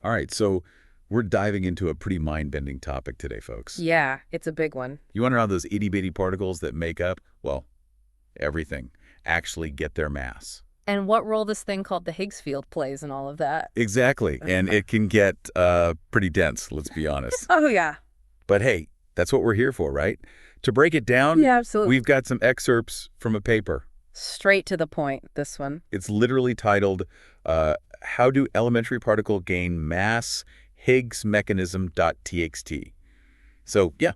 All right, so we're diving into a pretty mind-bending topic today, folks. Yeah, it's a big one. You wonder how those itty-bitty particles that make up, well, everything, actually get their mass. And what role this thing called the Higgs field plays in all of that. Exactly, and it can get pretty dense, let's be honest. Oh, yeah. But hey, that's what we're here for, right? To break it down, Yeah, absolutely. we've got some excerpts from a paper. Straight to the point, this one. It's literally titled, How Do Elementary Particle Gain Mass? Higgs Mechanism.txt. So, yeah,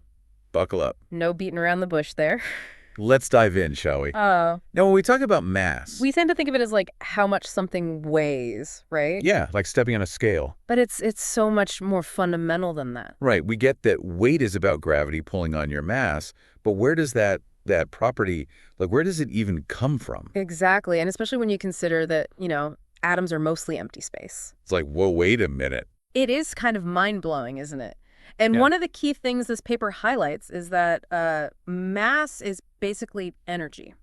buckle up. No beating around the bush there. Let's dive in, shall we? Oh. Now, when we talk about mass, We tend to think of it as like how much something weighs, right? yeah, like stepping on a scale. But it's so much more fundamental than that. Right, we get that weight is about gravity pulling on your mass, but where does that property, like where does it even come from? Exactly. And especially when you consider that, atoms are mostly empty space. It's like, whoa, wait a minute. It is kind of mind-blowing, isn't it? And Yeah. one of the key things this paper highlights is that mass is basically energy.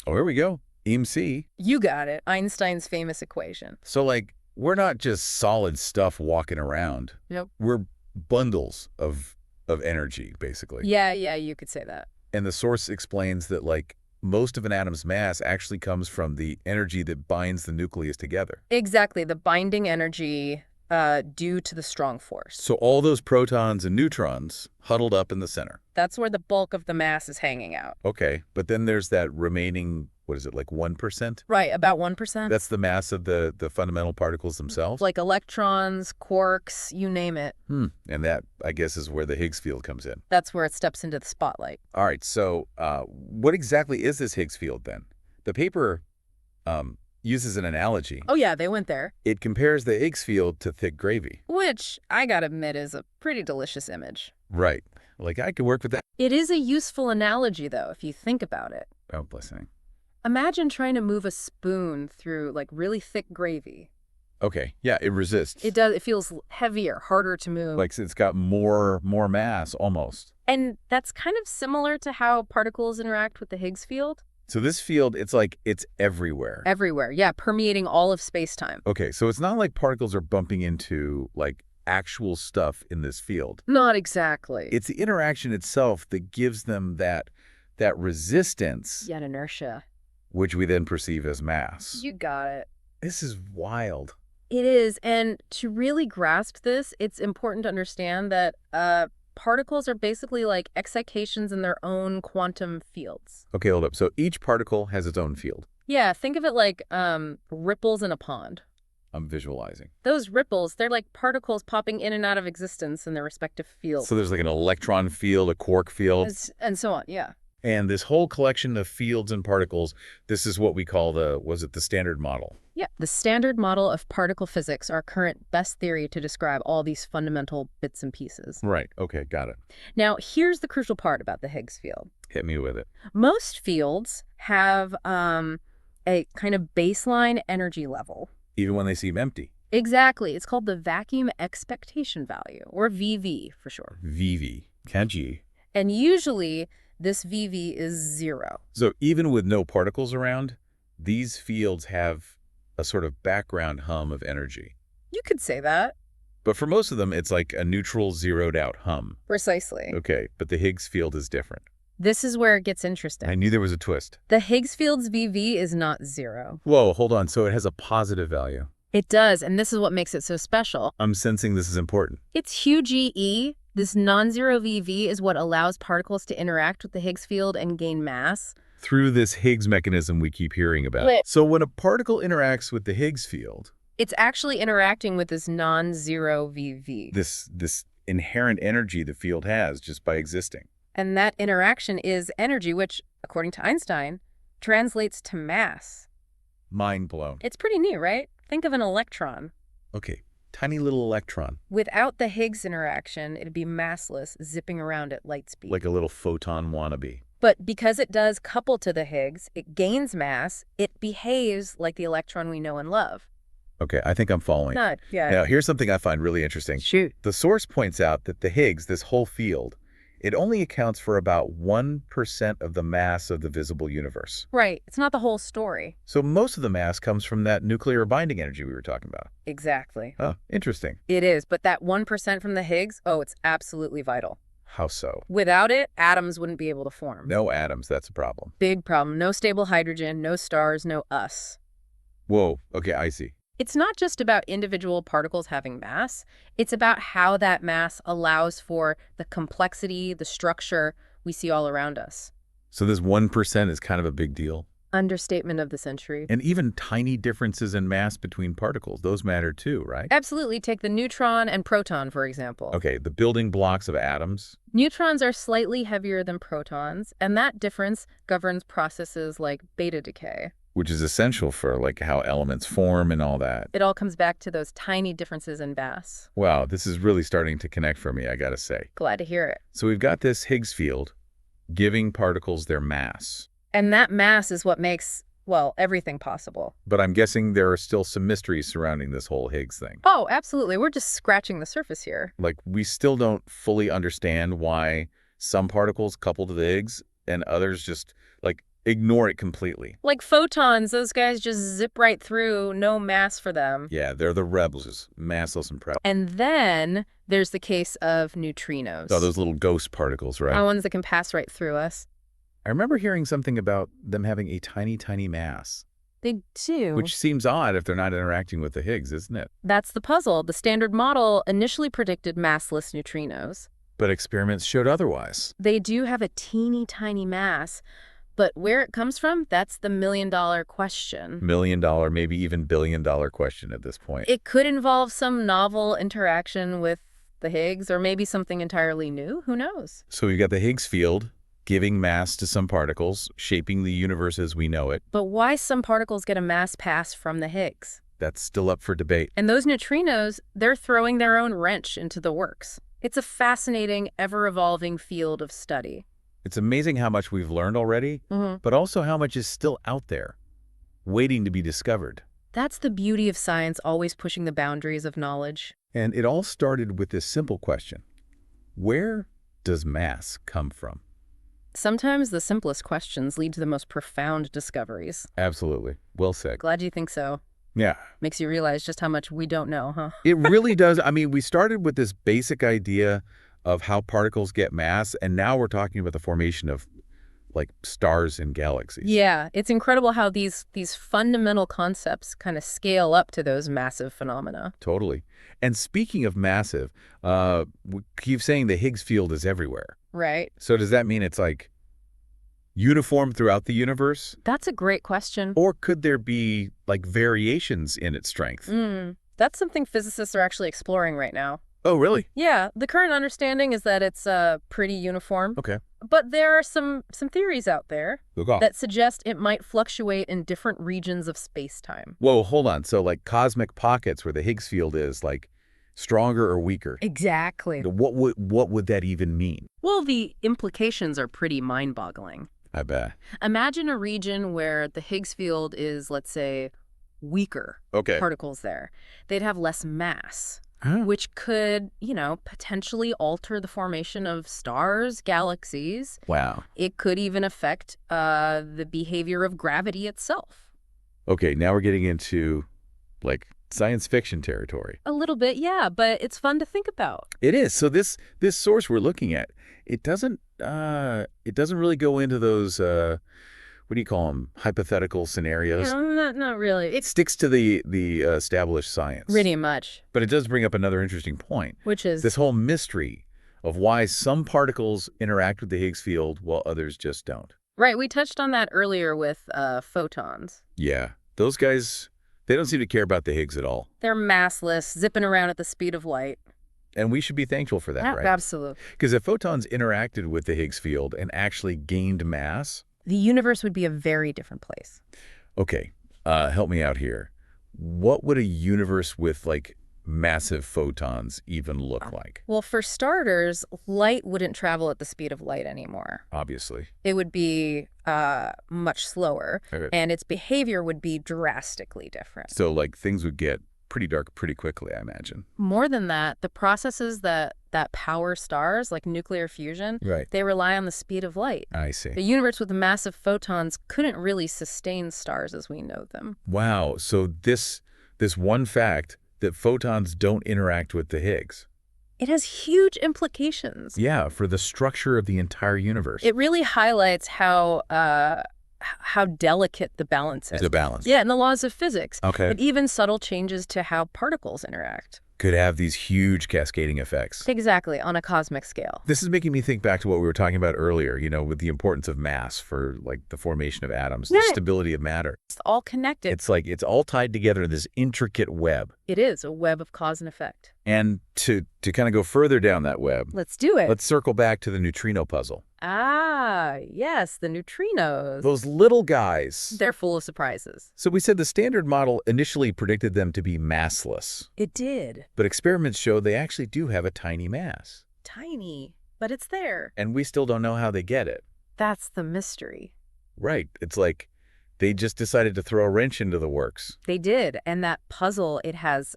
Oh, here we go. EMC. You got it. Einstein's famous equation. So, like, we're not just solid stuff walking around. Yep. We're bundles of energy, basically. Yeah, you could say that. And the source explains that, like, most of an atom's mass actually comes from the energy that binds the nucleus together. Exactly. The binding energy due to the strong force. So all those protons and neutrons huddled up in the center. That's where the bulk of the mass is hanging out. Okay, but then there's that remaining, what is it, like 1%? Right, about 1%. That's the mass of the fundamental particles themselves? Like electrons, quarks, you name it. And that, I guess, is where the Higgs field comes in. That's where it steps into the spotlight. All right, so what exactly is this Higgs field then? The paper uses an analogy. Oh yeah, they went there. It compares the Higgs field to thick gravy. Which, I gotta admit, is a pretty delicious image. Right. Like, I could work with that. It is a useful analogy, though, if you think about it. Oh, blessing. Imagine trying to move a spoon through, like, really thick gravy. Okay, yeah, it resists. It does. It feels heavier, harder to move. Like, it's got more mass, almost. And that's kind of similar to how particles interact with the Higgs field. So this field, it's like it's everywhere. Everywhere, yeah, permeating all of space-time. Okay, so it's not like particles are bumping into, like, actual stuff in this field. Not exactly. It's the interaction itself that gives them that resistance, Yet inertia. which we then perceive as mass. You got it. This is wild. It is, and to really grasp this, it's important to understand that particles are basically like excitations in their own quantum fields. Okay, hold up. So each particle has its own field. Yeah, think of it like ripples in a pond. I'm visualizing. Those ripples, they're like particles popping in and out of existence in their respective fields. So there's like an electron field, a quark field. And so on, yeah. And this whole collection of fields and particles, this is what we call the standard model? Yeah, the standard model of particle physics, our current best theory to describe all these fundamental bits and pieces. Right. Okay, got it. Now, here's the crucial part about the Higgs field. Hit me with it. Most fields have a kind of baseline energy level. Even when they seem empty. Exactly. It's called the vacuum expectation value, or VV for short. VV. Kanji. And usually, this VV is 0. So even with no particles around, these fields have a sort of background hum of energy. You could say that. But for most of them, it's like a neutral, zeroed-out hum. Precisely. Okay, but the Higgs field is different. This is where it gets interesting. I knew there was a twist. The Higgs field's VV is not 0. Whoa, hold on. So it has a positive value. It does, and this is what makes it so special. I'm sensing this is important. Its huge E, this non-zero VV, is what allows particles to interact with the Higgs field and gain mass. Through this Higgs mechanism we keep hearing about. Lit. So when a particle interacts with the Higgs field, It's actually interacting with this non-zero VV. this inherent energy the field has just by existing. And that interaction is energy, which, according to Einstein, translates to mass. Mind blown. It's pretty neat, right? Think of an electron. Okay, tiny little electron, Without the Higgs interaction, it'd be massless, zipping around at light speed. like a little photon wannabe. But because it does couple to the Higgs, it gains mass, it behaves like the electron we know and love. Okay, I think I'm following. Yeah. Now, here's something I find really interesting. Shoot. The source points out that the Higgs, this whole field, it only accounts for about 1% of the mass of the visible universe. Right. It's not the whole story. So most of the mass comes from that nuclear binding energy we were talking about. Exactly. Oh, interesting. It is, but that 1% from the Higgs, oh, it's absolutely vital. How so? Without it, atoms wouldn't be able to form. No atoms, that's a problem. Big problem. No stable hydrogen, no stars, no us. Whoa, okay, I see. It's not just about individual particles having mass. It's about how that mass allows for the complexity, the structure we see all around us. So this 1% is kind of a big deal. Understatement of the century. And even tiny differences in mass between particles, those matter too, right? Absolutely. Take the neutron and proton, for example. Okay, the building blocks of atoms. Neutrons are slightly heavier than protons, and that difference governs processes like beta decay. Which is essential for like how elements form and all that. It all comes back to those tiny differences in mass. Wow, this is really starting to connect for me, I gotta say. Glad to hear it. So we've got this Higgs field giving particles their mass. And that mass is what makes, well, everything possible. But I'm guessing there are still some mysteries surrounding this whole Higgs thing. Oh, absolutely. We're just scratching the surface here. Like, we still don't fully understand why some particles couple to the Higgs and others just, like, ignore it completely. Like photons, those guys just zip right through, no mass for them. Yeah, they're the rebels, massless and proud. And then there's the case of neutrinos. Oh, those little ghost particles, right? The ones that can pass right through us. I remember hearing something about them having a tiny, tiny mass. They do. Which seems odd if they're not interacting with the Higgs, isn't it? That's the puzzle. The standard model initially predicted massless neutrinos. But experiments showed otherwise. They do have a teeny tiny mass, but where it comes from, that's the million-dollar question. Million-dollar, maybe even billion-dollar question at this point. It could involve some novel interaction with the Higgs, or maybe something entirely new. Who knows? So we've got the Higgs field giving mass to some particles, shaping the universe as we know it. But why some particles get a mass pass from the Higgs? That's still up for debate. And those neutrinos, they're throwing their own wrench into the works. It's a fascinating, ever-evolving field of study. It's amazing how much we've learned already, but also how much is still out there, waiting to be discovered. That's the beauty of science, always pushing the boundaries of knowledge. And it all started with this simple question. Where does mass come from? Sometimes the simplest questions lead to the most profound discoveries. Absolutely. Well said. Glad you think so. Yeah. Makes you realize just how much we don't know, huh? It really does. I mean, we started with this basic idea of how particles get mass, and now we're talking about the formation of, like, stars and galaxies. Yeah, it's incredible how these fundamental concepts kind of scale up to those massive phenomena. Totally. And speaking of massive, we keep saying the Higgs field is everywhere. Right. So does that mean it's, like, uniform throughout the universe? That's a great question. Or could there be, like, variations in its strength? That's something physicists are actually exploring right now. Oh, really? Yeah, the current understanding is that it's pretty uniform. Okay. But there are some theories out there Look off. that suggest it might fluctuate in different regions of space-time. Whoa, hold on. So, like, cosmic pockets where the Higgs field is, like, stronger or weaker? Exactly. What would that even mean? Well, the implications are pretty mind-boggling. I bet. Imagine a region where the Higgs field is, let's say, weaker particles there. They'd have less mass, which could, potentially alter the formation of stars, galaxies. Wow. It could even affect the behavior of gravity itself. Okay, now we're getting into, like, science fiction territory. A little bit, yeah, but it's fun to think about. It is. So this source we're looking at, it doesn't really go into those what do you call them, hypothetical scenarios? No, not really. It sticks to the established science. Pretty much. But it does bring up another interesting point. Which is? This whole mystery of why some particles interact with the Higgs field while others just don't. Right, we touched on that earlier with photons. Yeah, those guys, they don't seem to care about the Higgs at all. They're massless, zipping around at the speed of light. And we should be thankful for that, right? Absolutely. Because if photons interacted with the Higgs field and actually gained mass, the universe would be a very different place. Okay, help me out here. What would a universe with, like, massive photons even look like? Well, for starters, light wouldn't travel at the speed of light anymore. Obviously. It would be much slower, and its behavior would be drastically different. So, like, things would get pretty dark pretty quickly, I imagine. More than that, the processes that that power stars, like nuclear fusion, Right. they rely on the speed of light. I see. A universe with massive photons couldn't really sustain stars as we know them. Wow. So this one fact that photons don't interact with the Higgs. It has huge implications. Yeah, for the structure of the entire universe. It really highlights how delicate the balance is. The balance. Yeah, and the laws of physics. Okay. And even subtle changes to how particles interact. Could have these huge cascading effects. Exactly, on a cosmic scale. This is making me think back to what we were talking about earlier, with the importance of mass for like the formation of atoms, the stability of matter. It's all connected. It's like it's all tied together in this intricate web. It is a web of cause and effect. And to kind of go further down that web, Let's do it. let's circle back to the neutrino puzzle. Ah, yes, the neutrinos. Those little guys. They're full of surprises. So we said the standard model initially predicted them to be massless. It did. But experiments show they actually do have a tiny mass. Tiny, but it's there. And we still don't know how they get it. That's the mystery. Right. It's like they just decided to throw a wrench into the works. They did, and that puzzle, it has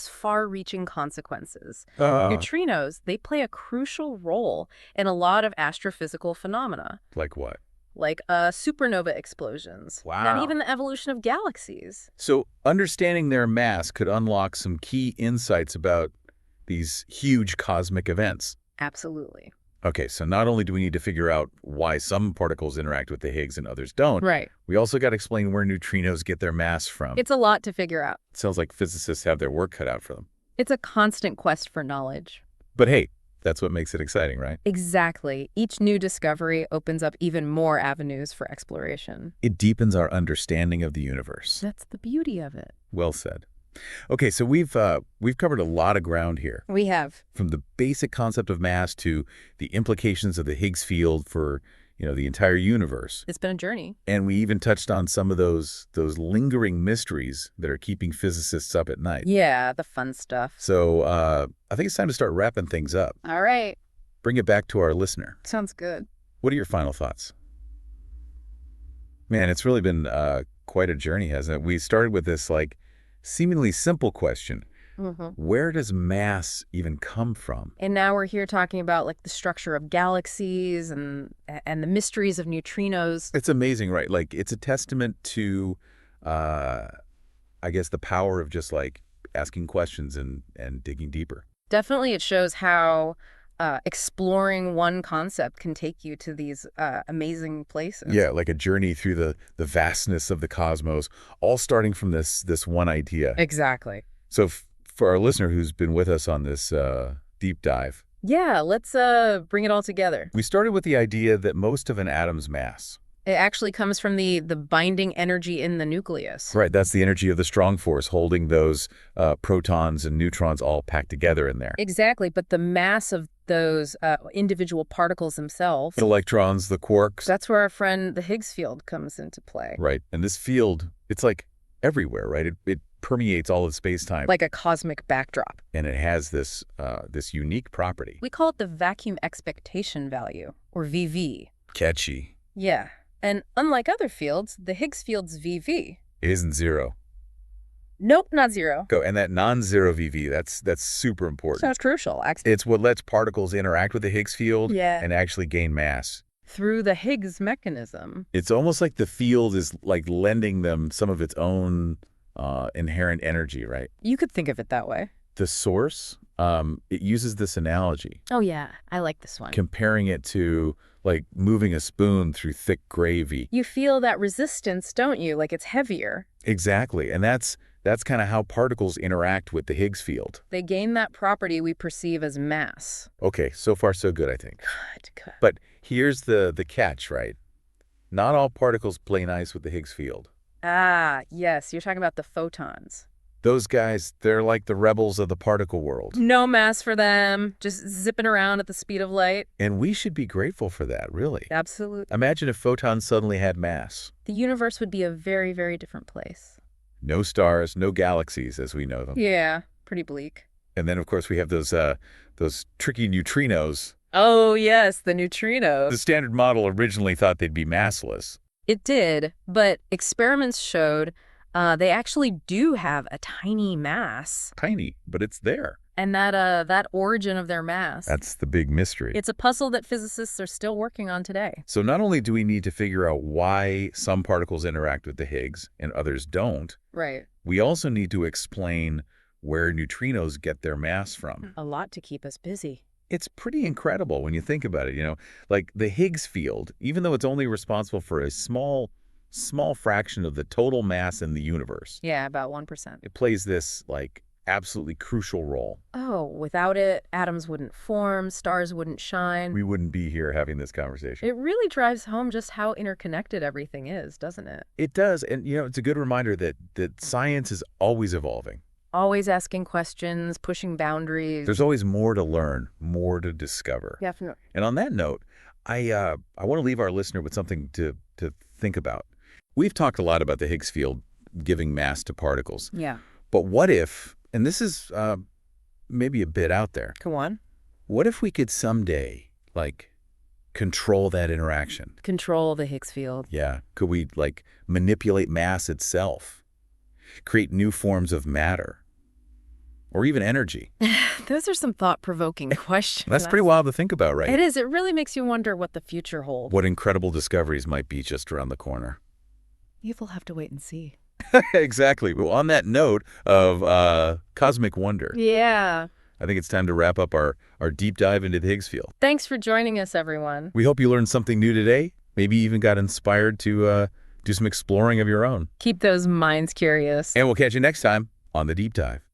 far-reaching consequences. Neutrinos, they play a crucial role in a lot of astrophysical phenomena. Like what? Like supernova explosions. Wow. And even the evolution of galaxies. So understanding their mass could unlock some key insights about these huge cosmic events. Absolutely. Okay, so not only do we need to figure out why some particles interact with the Higgs and others don't, Right. we also got to explain where neutrinos get their mass from. It's a lot to figure out. It sounds like physicists have their work cut out for them. It's a constant quest for knowledge. But hey, that's what makes it exciting, right? Exactly. Each new discovery opens up even more avenues for exploration. It deepens our understanding of the universe. That's the beauty of it. Well said. Okay, so we've covered a lot of ground here. We have. From the basic concept of mass to the implications of the Higgs field for, the entire universe. It's been a journey. And we even touched on some of those lingering mysteries that are keeping physicists up at night. Yeah, the fun stuff. So I think it's time to start wrapping things up. All right. Bring it back to our listener. Sounds good. What are your final thoughts? Man, it's really been quite a journey, hasn't it? We started with this seemingly simple question. Mm-hmm. Where does mass even come from? And now we're here talking about the structure of galaxies and the mysteries of neutrinos. It's amazing, right? It's a testament to, I guess, the power of just asking questions and digging deeper. Definitely, it shows how exploring one concept can take you to these amazing places. Yeah, like a journey through the vastness of the cosmos, all starting from this one idea. Exactly. So for our listener who's been with us on this deep dive. Yeah, let's bring it all together. We started with the idea that most of an atom's mass. It actually comes from the binding energy in the nucleus. Right, that's the energy of the strong force holding those protons and neutrons all packed together in there. Exactly, but the mass of those individual particles themselves. The electrons, the quarks. That's where our friend the Higgs field comes into play. Right, and this field, it's everywhere, right? It permeates all of space-time. Like a cosmic backdrop. And it has this unique property. We call it the vacuum expectation value, or VV. Catchy. Yeah. And unlike other fields, the Higgs field's VV. It isn't zero. Nope, not zero. And that non-zero VV, that's super important. Sounds crucial. It's what lets particles interact with the Higgs field and actually gain mass. Through the Higgs mechanism. It's almost like the field is lending them some of its own inherent energy, right? You could think of it that way. The source, it uses this analogy. Oh, yeah. I like this one. Comparing it to moving a spoon through thick gravy. You feel that resistance, don't you? Like it's heavier. Exactly. And that's kind of how particles interact with the Higgs field. They gain that property we perceive as mass. Okay, so far so good, I think. Good. But here's the catch, right? Not all particles play nice with the Higgs field. Ah, yes. You're talking about the photons. Those guys, they're like the rebels of the particle world. No mass for them, just zipping around at the speed of light. And we should be grateful for that, really. Absolutely. Imagine if photons suddenly had mass. The universe would be a very, very different place. No stars, no galaxies as we know them. Yeah, pretty bleak. And then, of course, we have those tricky neutrinos. Oh, yes, the neutrinos. The standard model originally thought they'd be massless. It did, but experiments showed They actually do have a tiny mass. Tiny, but it's there. And that origin of their mass. That's the big mystery. It's a puzzle that physicists are still working on today. So not only do we need to figure out why some particles interact with the Higgs and others don't, right, we also need to explain where neutrinos get their mass from. A lot to keep us busy. It's pretty incredible when you think about it, like the Higgs field, even though it's only responsible for a small fraction of the total mass in the universe. Yeah, about 1%. It plays this, absolutely crucial role. Oh, without it, atoms wouldn't form, stars wouldn't shine. We wouldn't be here having this conversation. It really drives home just how interconnected everything is, doesn't it? It does, and it's a good reminder that science is always evolving. Always asking questions, pushing boundaries. There's always more to learn, more to discover. Definitely. And on that note, I want to leave our listener with something to think about. We've talked a lot about the Higgs field giving mass to particles. Yeah. But what if, and this is maybe a bit out there. Go on. What if we could someday, control that interaction? Control the Higgs field. Yeah. Could we, manipulate mass itself? Create new forms of matter? Or even energy? Those are some thought-provoking questions. That's pretty wild to think about, right? It is. It really makes you wonder what the future holds. What incredible discoveries might be just around the corner. You'll have to wait and see. Exactly. Well, on that note of cosmic wonder, yeah, I think it's time to wrap up our deep dive into the Higgs field. Thanks for joining us, everyone. We hope you learned something new today. Maybe even got inspired to do some exploring of your own. Keep those minds curious. And we'll catch you next time on The Deep Dive.